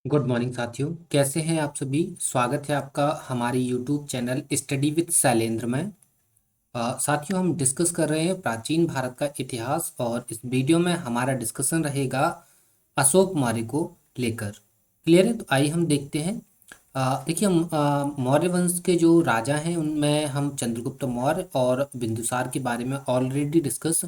Good morning साथियों, कैसे हैं आप सभी। स्वागत है आपका हमारे YouTube channel study with Shailendra में। साथियों, हम डिस्कस कर रहे हैं प्राचीन भारत का इतिहास और इस वीडियो में हमारा डिस्कशन रहेगा अशोक मौर्य को लेकर। क्लियर है? तो आइए हम देखते हैं। देखिए, हम मौर्य वंश के जो राजा हैं उनमें हम चंद्रगुप्त मौर्य और बिंदुसार के बारे में ऑलरेडी डिस्कस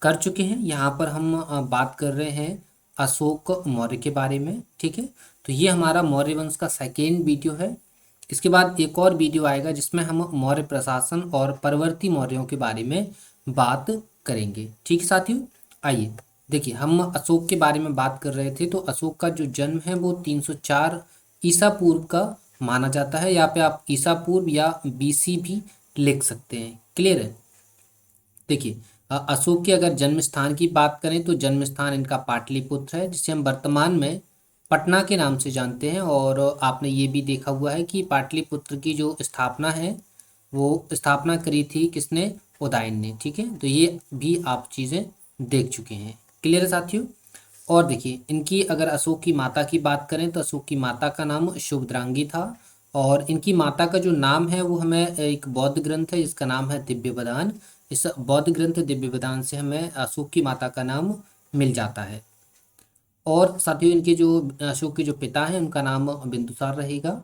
कर चुके हैं। यहाँ पर हम बात कर रहे हैं अशोक मौर्य के बारे में। ठीक है, तो ये हमारा मौर्य वंश का सेकेंड वीडियो है। इसके बाद एक और वीडियो आएगा जिसमें हम मौर्य प्रशासन और परवर्ती मौर्यों के बारे में बात करेंगे। ठीक है साथियों, आइए देखिए, हम अशोक के बारे में बात कर रहे थे। तो अशोक का जो जन्म है वो 304 ईसा पूर्व का माना जाता है। यहाँ पे आप ईसा पूर्व या बीसी भी लिख सकते हैं। क्लियर है? देखिए, अशोक के अगर जन्म स्थान की बात करें तो जन्म स्थान इनका पाटलिपुत्र है, जिसे हम वर्तमान में पटना के नाम से जानते हैं। और आपने ये भी देखा हुआ है कि पाटलिपुत्र की जो स्थापना है वो स्थापना करी थी किसने? उदयन ने। ठीक है, तो ये भी आप चीज़ें देख चुके हैं। क्लियर है साथियों? और देखिए, इनकी अगर अशोक की माता की बात करें तो अशोक की माता का नाम शुभद्रांगी था। और इनकी माता का जो नाम है वो हमें एक बौद्ध ग्रंथ है जिसका नाम है दिव्य बदान। इस बौद्ध ग्रंथ दिव्य बदान से हमें अशोक की माता का नाम मिल जाता है। और साथियों, इनके जो अशोक के जो पिता हैं उनका नाम बिंदुसार रहेगा।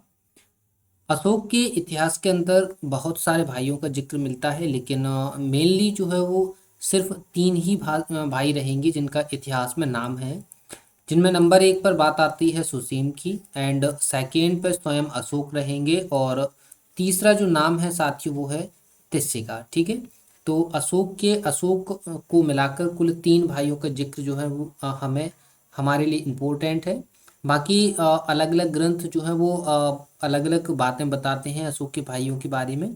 अशोक के इतिहास के अंदर बहुत सारे भाइयों का जिक्र मिलता है, लेकिन मेनली जो है वो सिर्फ तीन ही भाई रहेंगे जिनका इतिहास में नाम है। जिनमें नंबर एक पर बात आती है सुसीम की, एंड सेकेंड पर स्वयं अशोक रहेंगे, और तीसरा जो नाम है साथियों वो है तिस्से का। ठीक है, तो अशोक को मिलाकर कुल तीन भाइयों का जिक्र जो है वो हमें हमारे लिए इम्पोर्टेंट है। बाकी अलग अलग ग्रंथ जो है वो अलग अलग बातें बताते हैं अशोक के भाइयों के बारे में।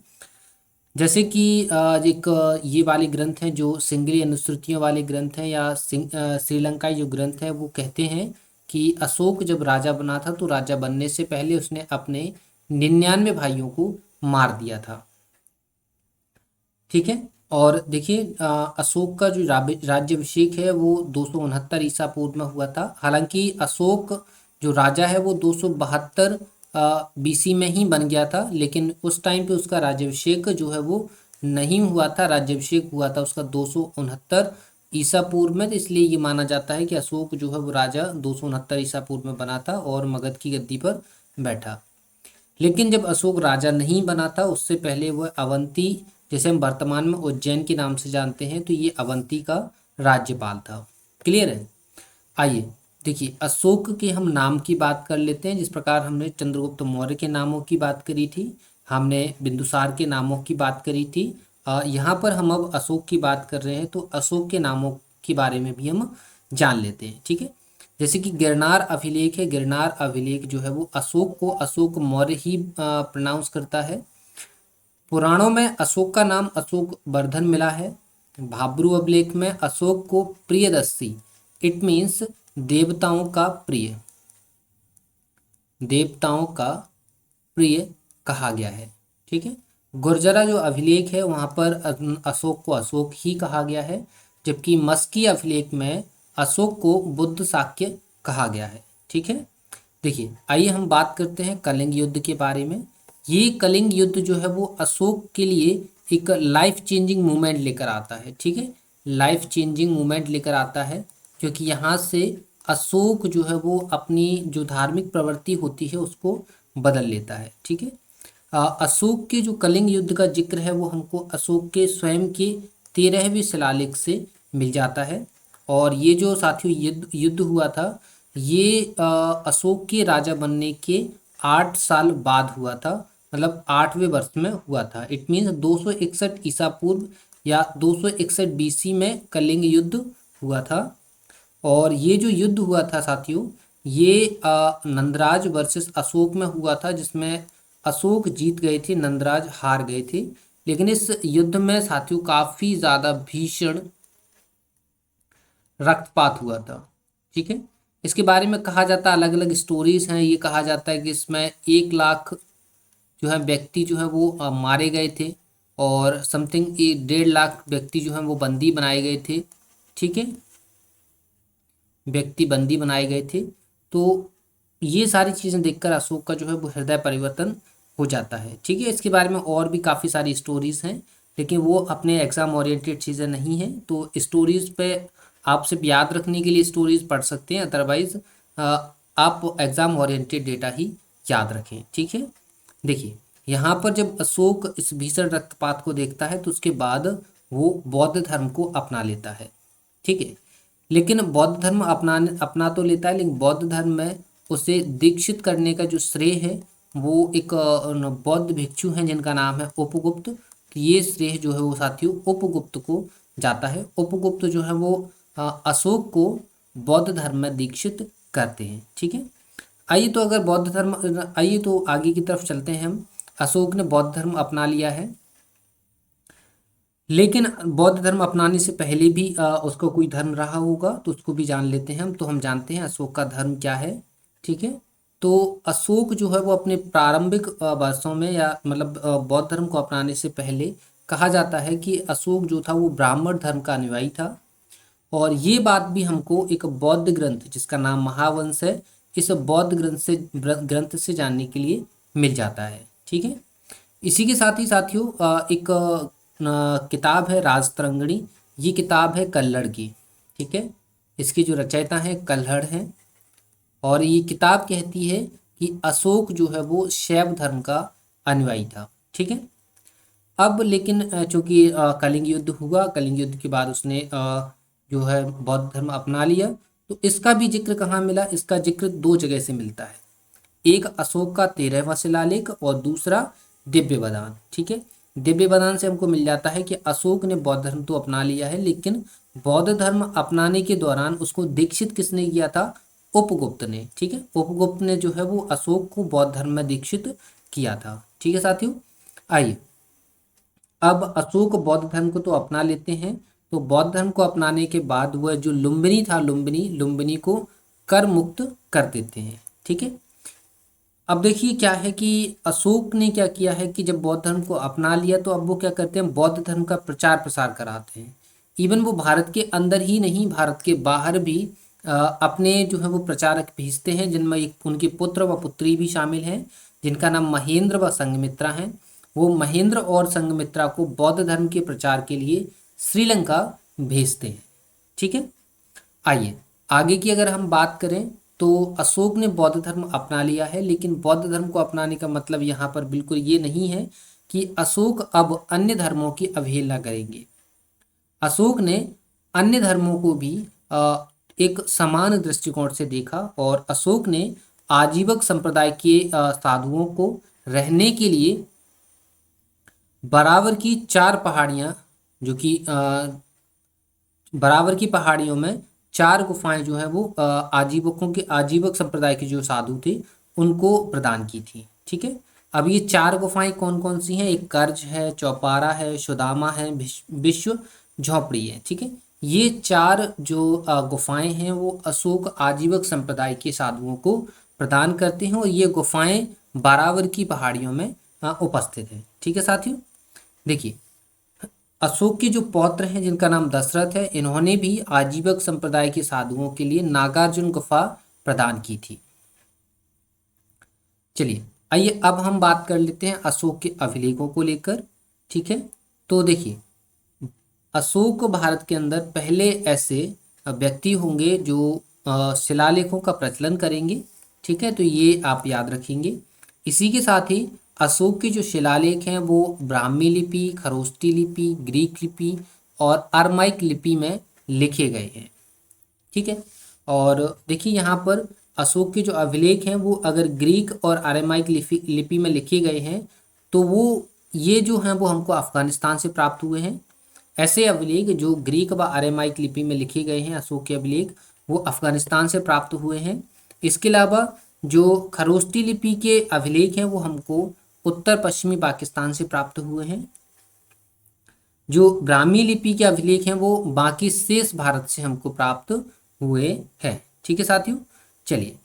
जैसे कि एक ये वाले ग्रंथ हैं जो सिंगली अनुश्रुतियों वाले ग्रंथ हैं, या श्रीलंकाई जो ग्रंथ है वो कहते हैं कि अशोक जब राजा बना था तो राजा बनने से पहले उसने अपने 99 भाइयों को मार दिया था। ठीक है, और देखिए, अशोक का जो राज्याभिषेक है वो 269 ईसा पूर्व में हुआ था। हालांकि अशोक जो राजा है वो 272 बीसी में ही बन गया था, लेकिन उस टाइम पे उसका राज्याभिषेक जो है वो नहीं हुआ था। राज्याभिषेक हुआ था उसका 269 ईसा पूर्व में। तो इसलिए ये माना जाता है कि अशोक जो है वो राजा 269 ईसा पूर्व में बना था और मगध की गद्दी पर बैठा। लेकिन जब अशोक राजा नहीं बना था उससे पहले वह अवंती, जैसे हम वर्तमान में उज्जैन के नाम से जानते हैं, तो ये अवंती का राज्यपाल था। क्लियर है? आइए देखिए, अशोक के हम नाम की बात कर लेते हैं। जिस प्रकार हमने चंद्रगुप्त मौर्य के नामों की बात करी थी, हमने बिंदुसार के नामों की बात करी थी, यहाँ पर हम अब अशोक की बात कर रहे हैं तो अशोक के नामों के बारे में भी हम जान लेते हैं। ठीक है, जैसे कि गिरनार अभिलेख है। गिरनार अभिलेख जो है वो अशोक को अशोक मौर्य ही प्रोनाउंस करता है। पुराणों में अशोक का नाम अशोक वर्धन मिला है। भाब्रू अभिलेख में अशोक को प्रियदर्शी, इट मीन्स देवताओं का प्रिय, देवताओं का प्रिय कहा गया है। ठीक है, गुर्जरा जो अभिलेख है वहाँ पर अशोक को अशोक ही कहा गया है, जबकि मस्की अभिलेख में अशोक को बुद्ध शाक्य कहा गया है। ठीक है, देखिए आइए हम बात करते हैं कलिंग युद्ध के बारे में। ये कलिंग युद्ध जो है वो अशोक के लिए एक लाइफ चेंजिंग मूवमेंट लेकर आता है। ठीक है, लाइफ चेंजिंग मूवमेंट लेकर आता है, क्योंकि यहाँ से अशोक जो है वो अपनी जो धार्मिक प्रवृत्ति होती है उसको बदल लेता है। ठीक है, अशोक के जो कलिंग युद्ध का जिक्र है वो हमको अशोक के स्वयं के 13वें शिलालेख से मिल जाता है। और ये जो साथियों युद्ध युद्ध हुआ था ये अशोक के राजा बनने के 8 साल बाद हुआ था, मतलब 8वें वर्ष में हुआ था। इट मीन्स 261 ईसा पूर्व या 261 बीसी में कलिंग युद्ध हुआ था। और ये जो युद्ध हुआ था साथियों, ये नंदराज वर्सेस अशोक में हुआ था, जिसमें अशोक जीत गए थे, नंदराज हार गए थे। लेकिन इस युद्ध में साथियों काफी ज्यादा भीषण रक्तपात हुआ था। ठीक है, इसके बारे में कहा जाता है, अलग अलग स्टोरीज हैं। ये कहा जाता है कि इसमें 1 लाख जो है व्यक्ति जो है वो मारे गए थे, और समथिंग 1.5 लाख व्यक्ति जो है वो बंदी बनाए गए थे। ठीक है, व्यक्ति बंदी बनाए गए थे। तो ये सारी चीज़ें देखकर अशोक का जो है वो हृदय परिवर्तन हो जाता है। ठीक है, इसके बारे में और भी काफ़ी सारी स्टोरीज हैं, लेकिन वो अपने एग्जाम ओरिएंटेड चीज़ें नहीं हैं, तो स्टोरीज पे आप सिर्फ याद रखने के लिए स्टोरीज पढ़ सकते हैं, अदरवाइज आप एग्जाम ओरिएंटेड डेटा ही याद रखें। ठीक है, देखिए यहाँ पर जब अशोक इस भीषण रक्तपात को देखता है तो उसके बाद वो बौद्ध धर्म को अपना लेता है। ठीक है, लेकिन बौद्ध धर्म अपना तो लेता है, लेकिन बौद्ध धर्म में उसे दीक्षित करने का जो श्रेय है वो एक बौद्ध भिक्षु हैं जिनका नाम है उपगुप्त। तो ये श्रेय जो है वो साथियों उपगुप्त को जाता है। उपगुप्त जो है वो अशोक को बौद्ध धर्म में दीक्षित करते हैं। ठीक है, आइए तो आगे की तरफ चलते हैं हम। अशोक ने बौद्ध धर्म अपना लिया है, लेकिन बौद्ध धर्म अपनाने से पहले भी उसका कोई धर्म रहा होगा, तो उसको भी जान लेते हैं हम। तो हम जानते हैं अशोक का धर्म क्या है। ठीक है, तो अशोक जो है वो अपने प्रारंभिक वर्षों में या मतलब बौद्ध धर्म को अपनाने से पहले कहा जाता है कि अशोक जो था वो ब्राह्मण धर्म का अनुयायी था। और ये बात भी हमको एक बौद्ध ग्रंथ जिसका नाम महावंश है, इस बौद्ध ग्रंथ से जानने के लिए मिल जाता है। ठीक है, इसी के साथ ही साथियों एक किताब है राजतरंगिणी। ये किताब है कल्हड़ की। ठीक है, इसकी जो रचयिता है कल्हड़ हैं, और ये किताब कहती है कि अशोक जो है वो शैव धर्म का अनुयायी था। ठीक है, अब लेकिन चूंकि कलिंग युद्ध हुआ, कलिंग युद्ध के बाद उसने जो है बौद्ध धर्म अपना लिया। तो इसका भी जिक्र कहाँ मिला? इसका जिक्र दो जगह से मिलता है, एक अशोक का 13वां शिलालेख और दूसरा दिव्य बदान। ठीक है, दिव्य बदान से हमको मिल जाता है कि अशोक ने बौद्ध धर्म तो अपना लिया है, लेकिन बौद्ध धर्म अपनाने के दौरान उसको दीक्षित किसने किया था? उपगुप्त ने। ठीक है, उपगुप्त ने जो है वो अशोक को बौद्ध धर्म में दीक्षित किया था। ठीक है साथियों, आइए अब अशोक बौद्ध धर्म को तो अपना लेते हैं। तो बौद्ध धर्म को अपनाने के बाद वह जो लुम्बिनी था, लुम्बिनी को कर मुक्त कर देते हैं। ठीक है, अब देखिए क्या है कि अशोक ने क्या किया है कि जब बौद्ध धर्म को अपना लिया तो अब वो क्या करते हैं, बौद्ध धर्म का प्रचार प्रसार कराते हैं। इवन वो भारत के अंदर ही नहीं, भारत के बाहर भी अपने जो है वो प्रचारक भेजते हैं, जिनमें एक उनके पुत्र व पुत्री भी शामिल हैं, जिनका नाम महेंद्र व संघमित्रा हैं। वो महेंद्र और संघमित्रा को बौद्ध धर्म के प्रचार के लिए श्रीलंका भेजते हैं। ठीक है, आइए आगे की अगर हम बात करें तो अशोक ने बौद्ध धर्म अपना लिया है, लेकिन बौद्ध धर्म को अपनाने का मतलब यहाँ पर बिल्कुल ये नहीं है कि अशोक अब अन्य धर्मों की अवहेलना करेंगे। अशोक ने अन्य धर्मों को भी एक समान दृष्टिकोण से देखा, और अशोक ने आजीवक संप्रदाय के साधुओं को रहने के लिए बराबर की 4 पहाड़ियाँ, जो कि बराबर की पहाड़ियों में 4 गुफाएं जो है वो आजीवक संप्रदाय के जो साधु थे उनको प्रदान की थी। ठीक है, अब ये 4 गुफाएं कौन कौन सी हैं? एक कर्ज है, चौपारा है, सुदामा है, विश्व झोपड़ी है। ठीक है, ये 4 जो गुफाएं हैं वो अशोक आजीवक संप्रदाय के साधुओं को प्रदान करते हैं, और ये गुफाएं बारावर की पहाड़ियों में उपस्थित है। ठीक है साथियों, देखिए अशोक के जो पौत्र हैं जिनका नाम दशरथ है, इन्होंने भी आजीवक संप्रदाय के साधुओं के लिए नागार्जुन गुफा प्रदान की थी। चलिए आइए अब हम बात कर लेते हैं अशोक के अभिलेखों को लेकर। ठीक है, तो देखिए अशोक भारत के अंदर पहले ऐसे व्यक्ति होंगे जो शिलालेखों का प्रचलन करेंगे। ठीक है, तो ये आप याद रखेंगे। इसी के साथ ही अशोक के जो शिलालेख हैं वो ब्राह्मी लिपि, खरोष्टी लिपि, ग्रीक लिपि और अरमाइक लिपि में लिखे गए हैं। ठीक है, और देखिए यहाँ पर अशोक के जो अभिलेख हैं वो अगर ग्रीक और अरमाइक लिपि में लिखे गए हैं तो वो ये जो हैं वो हमको अफगानिस्तान से प्राप्त हुए हैं। ऐसे अभिलेख जो ग्रीक व अरमाइक लिपि में लिखे गए हैं, अशोक के अभिलेख, वो अफगानिस्तान से प्राप्त हुए हैं। इसके अलावा जो खरोष्टी लिपि के अभिलेख हैं वो हमको उत्तर पश्चिमी पाकिस्तान से प्राप्त हुए हैं। जो ब्राह्मी लिपि के अभिलेख हैं वो बाकी शेष भारत से हमको प्राप्त हुए हैं। ठीक है साथियों, चलिए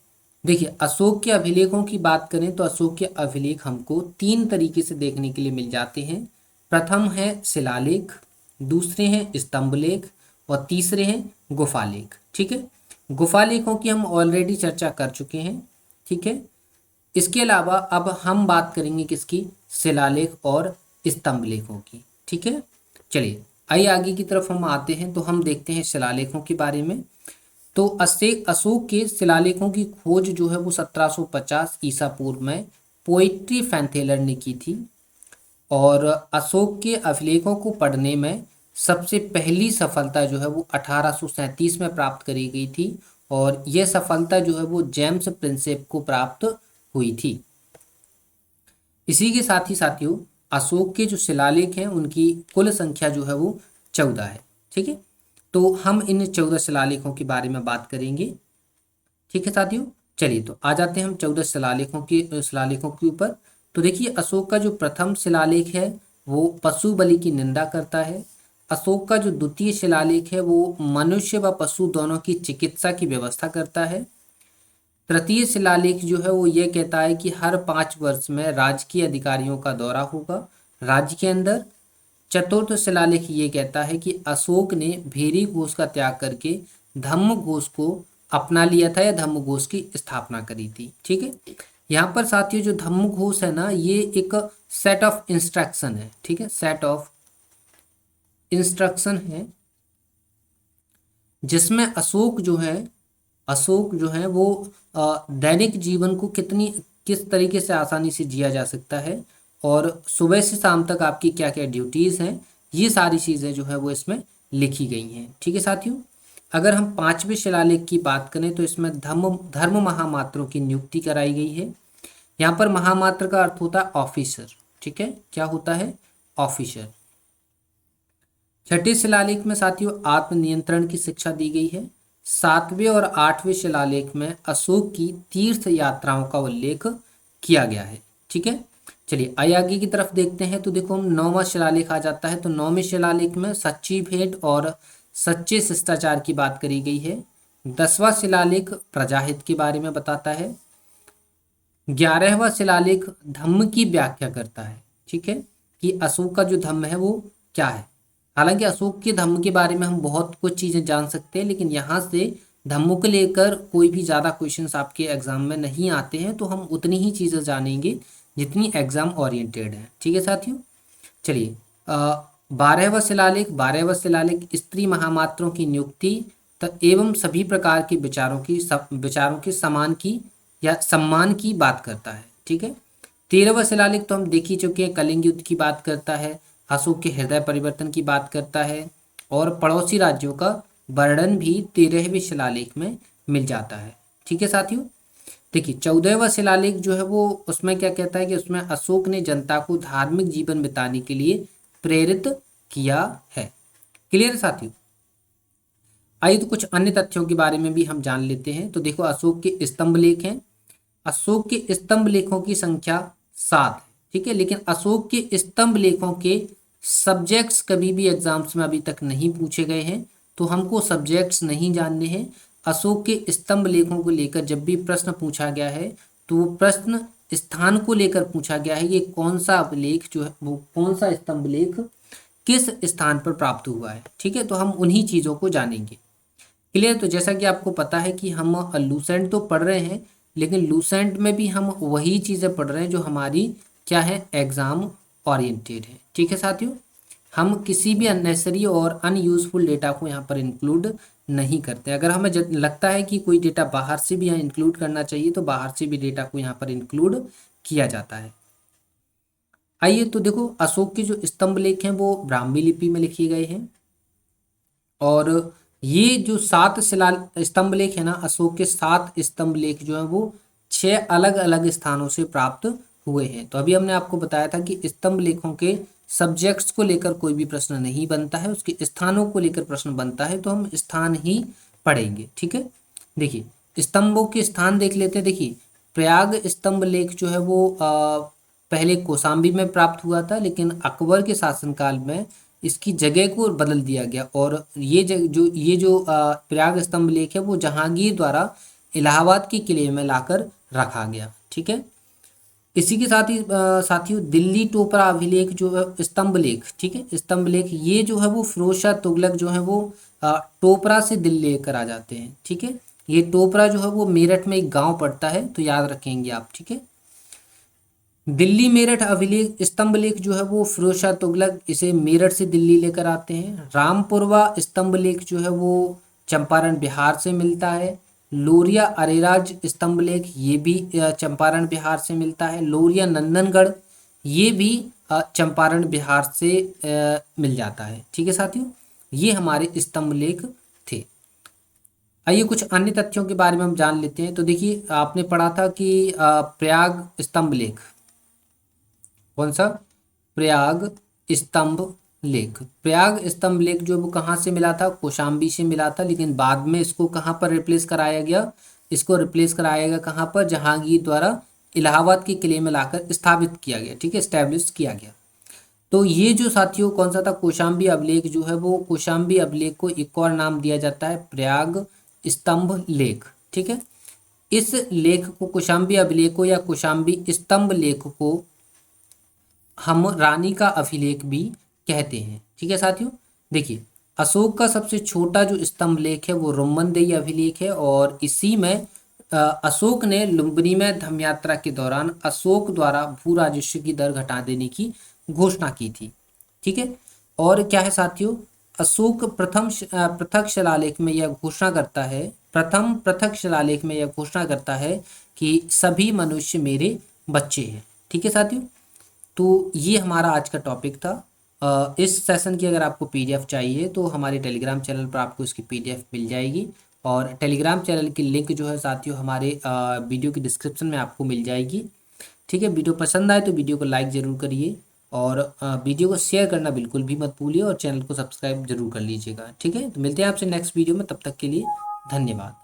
देखिए अशोक के अभिलेखों की बात करें तो अशोक के अभिलेख हमको 3 तरीके से देखने के लिए मिल जाते हैं। प्रथम है शिलालेख, दूसरे हैं स्तंभलेख और तीसरे हैं गुफालेख। ठीक है, गुफालेखों की हम ऑलरेडी चर्चा कर चुके हैं। ठीक है। इसके अलावा अब हम बात करेंगे किसकी, शिलालेख और स्तंभ लेखों की, ठीक है। चलिए आइए आगे की तरफ हम आते हैं, तो हम देखते हैं शिलालेखों के बारे में। तो अशोक के शिलालेखों की खोज जो है वो 1750 ईसा पूर्व में पोइट्री फैंथेलर ने की थी। और अशोक के अभिलेखों को पढ़ने में सबसे पहली सफलता जो है वो 1837 में प्राप्त करी गई थी, और यह सफलता जो है वो जेम्स प्रिंसेप को प्राप्त हुई थी। इसी के साथ ही साथियों, अशोक के जो शिलालेख हैं उनकी कुल संख्या जो है वो 14 है, ठीक है। तो हम इन 14 शिलालेखों के बारे में बात करेंगे, ठीक है साथियों। चलिए तो आ जाते हैं हम 14 शिलालेखों के ऊपर। तो देखिए, अशोक का जो प्रथम शिलालेख है वो पशु बलि की निंदा करता है। अशोक का जो द्वितीय शिलालेख है वो मनुष्य व पशु दोनों की चिकित्सा की व्यवस्था करता है। तृतीय शिलालेख जो है वो ये कहता है कि हर 5 वर्ष में राजकीय अधिकारियों का दौरा होगा राज्य के अंदर। चतुर्थ शिलालेख ये कहता है कि अशोक ने भेरी घोष का त्याग करके धम्म घोष को अपना लिया था या धम्म घोष की स्थापना करी थी, ठीक है। यहाँ पर साथियों जो धम्म घोष है ना, ये एक सेट ऑफ इंस्ट्रक्शन है, ठीक है, सेट ऑफ इंस्ट्रक्शन है, जिसमें अशोक जो है वो दैनिक जीवन को किस तरीके से आसानी से जिया जा सकता है, और सुबह से शाम तक आपकी क्या क्या ड्यूटीज़ हैं, ये सारी चीज़ें जो है वो इसमें लिखी गई हैं, ठीक है साथियों। अगर हम 5वें शिलालेख की बात करें तो इसमें धर्म महामात्रों की नियुक्ति कराई गई है। यहाँ पर महामात्र का अर्थ होता है ऑफिसर, ठीक है, क्या होता है, ऑफिसर। छठे शिलालेख में साथियों आत्मनियंत्रण की शिक्षा दी गई है। 7वें और 8वें शिलालेख में अशोक की तीर्थ यात्राओं का उल्लेख किया गया है, ठीक है। चलिए आइए आगे की तरफ देखते हैं। तो देखो, हम 9वां शिलालेख आ जाता है। तो 9वें शिलालेख में सच्ची भेंट और सच्चे शिष्टाचार की बात करी गई है। 10वां शिलालेख प्रजाहित के बारे में बताता है। 11वां शिलालेख धम्म की व्याख्या करता है, ठीक है, कि अशोक का जो धम्म है वो क्या है। हालांकि अशोक के धम्म के बारे में हम बहुत कुछ चीज़ें जान सकते हैं, लेकिन यहाँ से धम्मों को लेकर कोई भी ज़्यादा क्वेश्चंस आपके एग्जाम में नहीं आते हैं, तो हम उतनी ही चीज़ें जानेंगे जितनी एग्जाम ओरिएंटेड है, ठीक है साथियों। चलिए 12वां शिलालेख स्त्री महामात्रों की नियुक्ति एवं सभी प्रकार के विचारों की समान की या सम्मान की बात करता है, ठीक है। 13वां शिलालेख तो हम देख ही चुके हैं, कलिंग युद्ध की बात करता है, अशोक के हृदय परिवर्तन की बात करता है, और पड़ोसी राज्यों का वर्णन भी 13वें शिलालेख में मिल जाता है, ठीक है साथियों। देखिए 14वां शिलालेख जो है वो उसमें क्या कहता है कि उसमें अशोक ने जनता को धार्मिक जीवन बिताने के लिए प्रेरित किया है। क्लियर है साथियों। आइए तो कुछ अन्य तथ्यों के बारे में भी हम जान लेते हैं। तो देखो, अशोक के स्तंभ लेख हैं। अशोक के स्तंभ लेखों की संख्या 7 है, ठीक है, लेकिन अशोक के स्तंभ लेखों के सब्जेक्ट्स कभी भी एग्जाम्स में अभी तक नहीं पूछे गए हैं, तो हमको सब्जेक्ट्स नहीं जानने हैं। अशोक के स्तंभ लेखों को लेकर जब भी प्रश्न पूछा गया है तो वो प्रश्न स्थान को लेकर पूछा गया है, ये कौन सा अभिलेख जो है वो कौन सा स्तंभ लेख किस स्थान पर प्राप्त हुआ है, ठीक है, तो हम उन्हीं चीज़ों को जानेंगे। क्लियर। तो जैसा कि आपको पता है कि हम लूसेंट तो पढ़ रहे हैं, लेकिन लूसेंट में भी हम वही चीज़ें पढ़ रहे हैं जो हमारी क्या है, एग्ज़ाम ओरिएंटेड है, ठीक है साथियों। हम किसी भी अननेसेसरी और अनयूजफुल डेटा को यहाँ पर इंक्लूड नहीं करते। अगर हमें लगता है कि कोई डेटा बाहर से भी यहाँ इंक्लूड करना चाहिए तो बाहर से भी डेटा को यहाँ पर इंक्लूड किया जाता है। आइए तो देखो, अशोक के जो स्तंभ लेख हैं वो ब्राह्मी लिपि में लिखे गए हैं, और ये जो 7 शिला स्तंभ लेख है ना, अशोक के 7 स्तंभ लेख जो है वो 6 अलग अलग स्थानों से प्राप्त हुए हैं। तो अभी हमने आपको बताया था कि स्तंभ लेखों के सब्जेक्ट्स को लेकर कोई भी प्रश्न नहीं बनता है, उसके स्थानों को लेकर प्रश्न बनता है, तो हम स्थान ही पढ़ेंगे, ठीक है। देखिए स्तंभों के स्थान देख लेते हैं। देखिए प्रयाग स्तंभ लेख जो है वो पहले कौशाम्बी में प्राप्त हुआ था, लेकिन अकबर के शासनकाल में इसकी जगह को बदल दिया गया, और ये जो प्रयाग स्तंभ लेख है वो जहांगीर द्वारा इलाहाबाद के किले में लाकर रखा गया, ठीक है। इसी के साथ ही साथियों दिल्ली टोपरा अभिलेख जो है स्तंभ लेख, ठीक है, स्तंभ लेख ये जो है वो फिरोज शाह तुगलक जो है वो टोपरा से दिल्ली लेकर आ जाते हैं, ठीक है, ये टोपरा जो है वो मेरठ में एक गांव पड़ता है, तो याद रखेंगे आप, ठीक है। दिल्ली मेरठ अभिलेख स्तंभ लेख जो है वो फिरोज शाह तुगलक इसे मेरठ से दिल्ली लेकर आते हैं। रामपुरवा स्तंभ लेख जो है वो चंपारण बिहार से मिलता है। लोरिया अरेराज स्तंभ लेख ये भी चंपारण बिहार से मिलता है। लोरिया नंदनगढ़ ये भी चंपारण बिहार से मिल जाता है, ठीक है साथियों। ये हमारे स्तंभ लेख थे। आइए कुछ अन्य तथ्यों के बारे में हम जान लेते हैं। तो देखिए, आपने पढ़ा था कि प्रयाग स्तंभ लेख, कौन सा, प्रयाग स्तंभ लेख। प्रयाग स्तंभ लेख जो वो कहाँ से मिला था, कौशाम्बी से मिला था, लेकिन बाद में इसको कहाँ पर रिप्लेस कराया गया, इसको रिप्लेस कराया गया कहाँ पर, जहांगीर द्वारा इलाहाबाद के किले में लाकर स्थापित किया गया, ठीक है, स्टैब्लिश किया गया। तो ये जो साथियों कौन सा था, कौशाम्बी अभिलेख जो है वो, कौशाम्बी अभिलेख को एक और नाम दिया जाता है प्रयाग स्तंभ लेख, ठीक है। इस लेख को, कौशाम्बी अभिलेख को या कौशाम्बी स्तंभ लेख को हम रानी का अभिलेख भी कहते हैं, ठीक है साथियों। देखिए, अशोक का सबसे छोटा जो स्तंभ लेख है वो रोमनदेही अभिलेख है, और इसी में अशोक ने लुम्बिनी में धर्मयात्रा के दौरान अशोक द्वारा भू राजस्व की दर घटा देने की घोषणा की थी, ठीक है। और क्या है साथियों, अशोक पृथक शिलालेख में यह घोषणा करता है, प्रथम पृथक शिलालेख में यह घोषणा करता है कि सभी मनुष्य मेरे बच्चे हैं, ठीक है साथियों। तो ये हमारा आज का टॉपिक था। इस सेशन की अगर आपको पीडीएफ चाहिए तो हमारे टेलीग्राम चैनल पर आपको इसकी पीडीएफ मिल जाएगी, और टेलीग्राम चैनल की लिंक जो है साथियों हमारे वीडियो की डिस्क्रिप्शन में आपको मिल जाएगी, ठीक है। वीडियो पसंद आए तो वीडियो को लाइक ज़रूर करिए, और वीडियो को शेयर करना बिल्कुल भी मत भूलिए, और चैनल को सब्सक्राइब जरूर कर लीजिएगा, ठीक है। तो मिलते हैं आपसे नेक्स्ट वीडियो में, तब तक के लिए धन्यवाद।